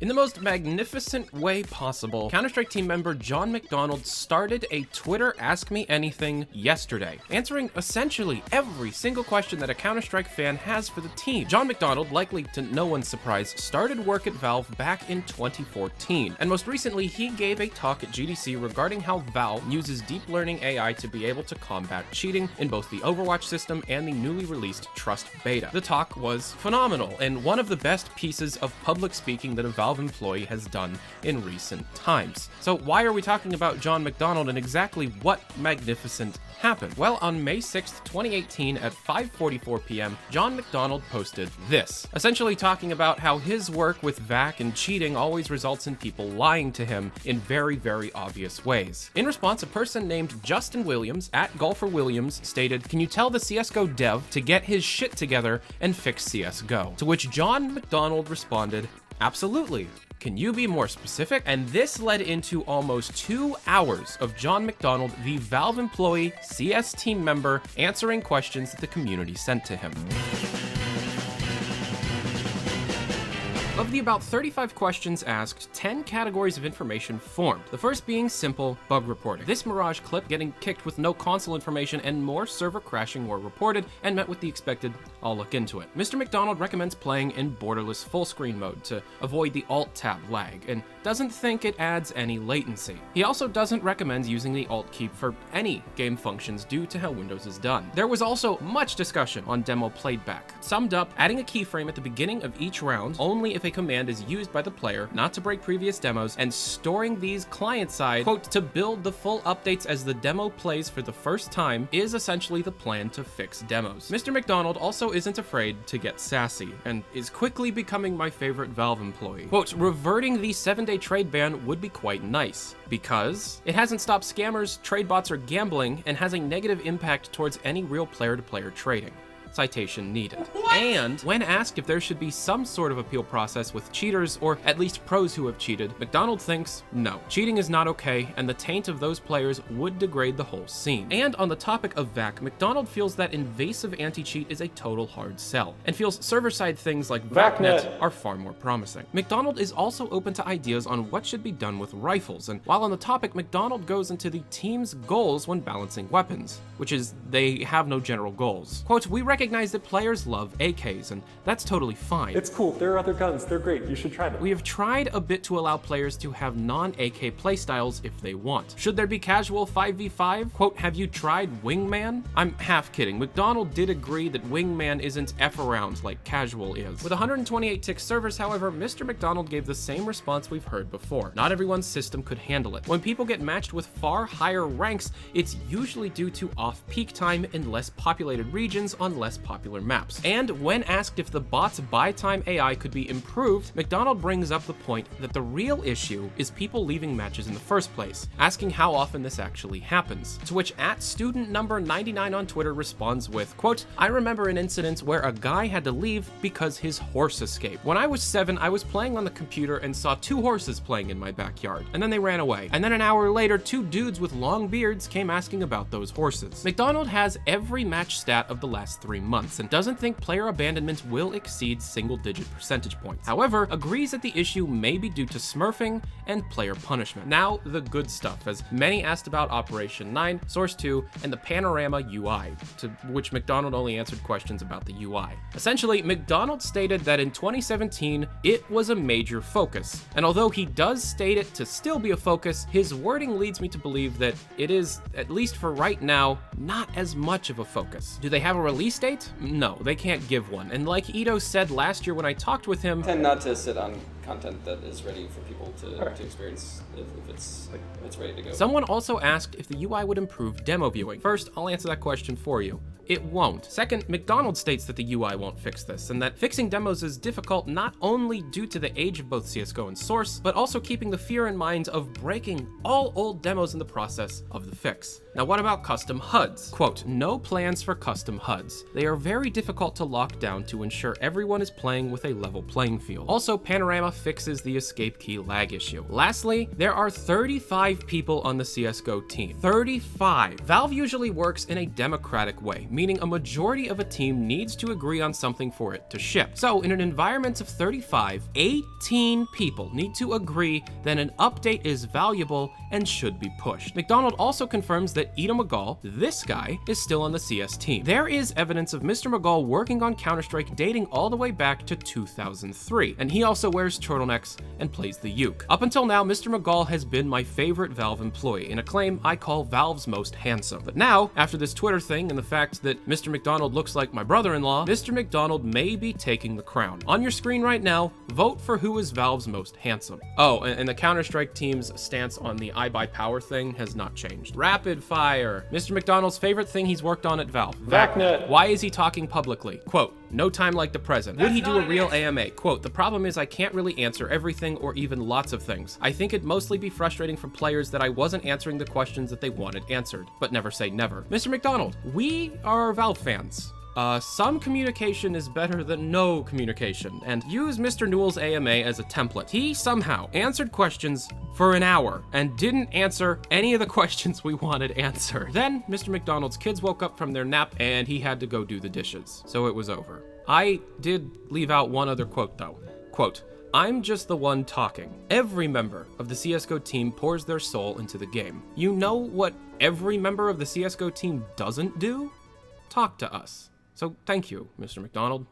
In the most magnificent way possible, Counter-Strike team member John Mcdonald started a Twitter Ask Me Anything yesterday, answering essentially every single question that a Counter-Strike fan has for the team. John Mcdonald, likely to no one's surprise, started work at Valve back in 2014, and most recently he gave a talk at GDC regarding how Valve uses deep learning AI to be able to combat cheating in both the Overwatch system and the newly released Trust beta. The talk was phenomenal, and one of the best pieces of public speaking that a Valve employee has done in recent times. So why are we talking about John Mcdonald and exactly what magnificent happened? Well, on May 6th, 2018 at 5:44 p.m., John Mcdonald posted this, essentially talking about how his work with VAC and cheating always results in people lying to him in very, very obvious ways. In response, a person named Justin Williams at Golfer Williams stated, "Can you tell the CSGO dev to get his shit together and fix CSGO?" To which John Mcdonald responded, "Absolutely. Can you be more specific?" And this led into almost 2 hours of John Mcdonald, the Valve employee, CS team member, answering questions that the community sent to him. Of the about 35 questions asked, 10 categories of information formed. The first being simple bug reporting. This Mirage clip getting kicked with no console information and more server crashing were reported and met with the expected, "I'll look into it." Mr. McDonald recommends playing in borderless full screen mode to avoid the Alt tab lag and doesn't think it adds any latency. He also doesn't recommend using the Alt key for any game functions due to how Windows is done. There was also much discussion on demo playback, summed up adding a keyframe at the beginning of each round only if a command is used by the player, not to break previous demos, and storing these client-side, quote, to build the full updates as the demo plays for the first time is essentially the plan to fix demos. Mr. McDonald also isn't afraid to get sassy, and is quickly becoming my favorite Valve employee. Quote, "Reverting the 7-day trade ban would be quite nice, because it hasn't stopped scammers, trade bots, or gambling, and has a negative impact towards any real player-to-player trading. Citation needed." What? And when asked if there should be some sort of appeal process with cheaters, or at least pros who have cheated, McDonald thinks no. Cheating is not okay, and the taint of those players would degrade the whole scene. And on the topic of VAC, McDonald feels that invasive anti-cheat is a total hard sell, and feels server-side things like VACnet are far more promising. McDonald is also open to ideas on what should be done with rifles, and while on the topic, McDonald goes into the team's goals when balancing weapons, which is they have no general goals. Quote, "We recognize that players love AKs, and that's totally fine. It's cool, there are other guns, they're great, you should try them. We have tried a bit to allow players to have non-AK playstyles if they want. Should there be casual 5v5? Quote, have you tried Wingman?" I'm half kidding. McDonald did agree that Wingman isn't F-around like casual is. With 128 tick servers, however, Mr. McDonald gave the same response we've heard before. Not everyone's system could handle it. When people get matched with far higher ranks, it's usually due to off-peak time in less populated regions on less popular maps. And when asked if the bot's buy time AI could be improved, McDonald brings up the point that the real issue is people leaving matches in the first place, asking how often this actually happens. To which @student_99 on Twitter responds with, quote, "I remember an incident where a guy had to leave because his horse escaped. When I was 7, I was playing on the computer and saw 2 horses playing in my backyard, and then they ran away. And then an hour later, 2 dudes with long beards came asking about those horses." McDonald has every match stat of the last 3 months and doesn't think player abandonment will exceed single-digit percentage points. However, agrees that the issue may be due to smurfing and player punishment. Now, the good stuff, as many asked about Operation 9, Source 2, and the Panorama Ui, to which McDonald only answered questions about the UI. Essentially, McDonald stated that in 2017, it was a major focus, and although he does state it to still be a focus, his wording leads me to believe that it is, at least for right now, not as much of a focus. Do they have a release date? No, they can't give one, and like Ito said last year when I talked with him, I tend not to sit on content that is ready for people to experience if it's ready to go. Someone also asked if the UI would improve demo viewing. First, I'll answer that question for you. It won't. Second, McDonald states that the UI won't fix this, and that fixing demos is difficult not only due to the age of both CSGO and Source, but also keeping the fear in mind of breaking all old demos in the process of the fix. Now, what about custom HUDs? Quote, "No plans for custom HUDs. They are very difficult to lock down to ensure everyone is playing with a level playing field. Also, Panorama fixes the escape key lag issue. Lastly, there are 35 people on the CSGO team. 35. Valve usually works in a democratic way, meaning a majority of a team needs to agree on something for it to ship. So in an environment of 35, 18 people need to agree that an update is valuable and should be pushed. McDonald also confirms that Ida McGall, this guy, is still on the CS team. There is evidence of Mr. McGall working on Counter-Strike dating all the way back to 2003, and he also wears turtlenecks and plays the uke. Up until now, Mr. McGall has been my favorite Valve employee, in a claim I call Valve's most handsome. But now, after this Twitter thing and the fact that Mr. McDonald looks like my brother-in-law, Mr. McDonald may be taking the crown. On your screen right now, vote for who is Valve's most handsome. Oh, and the Counter-Strike team's stance on the I buy power thing has not changed. Rapid fire. Mr. McDonald's favorite thing he's worked on at Valve. VacNet. Why is he talking publicly? Quote, no time like the present. Would he do a real AMA? Quote, the problem is I can't really answer everything or even lots of things. I think it'd mostly be frustrating for players that I wasn't answering the questions that they wanted answered, but never say never. Mr. McDonald, we are Valve fans. Some communication is better than no communication, and use Mr. Newell's AMA as a template. He somehow answered questions for an hour and didn't answer any of the questions we wanted answered. Then Mr. McDonald's kids woke up from their nap and he had to go do the dishes, so it was over. I did leave out one other quote though. Quote, I'm just the one talking. Every member of the CSGO team pours their soul into the game. You know what every member of the CSGO team doesn't do? Talk to us. So thank you, Mr. McDonald.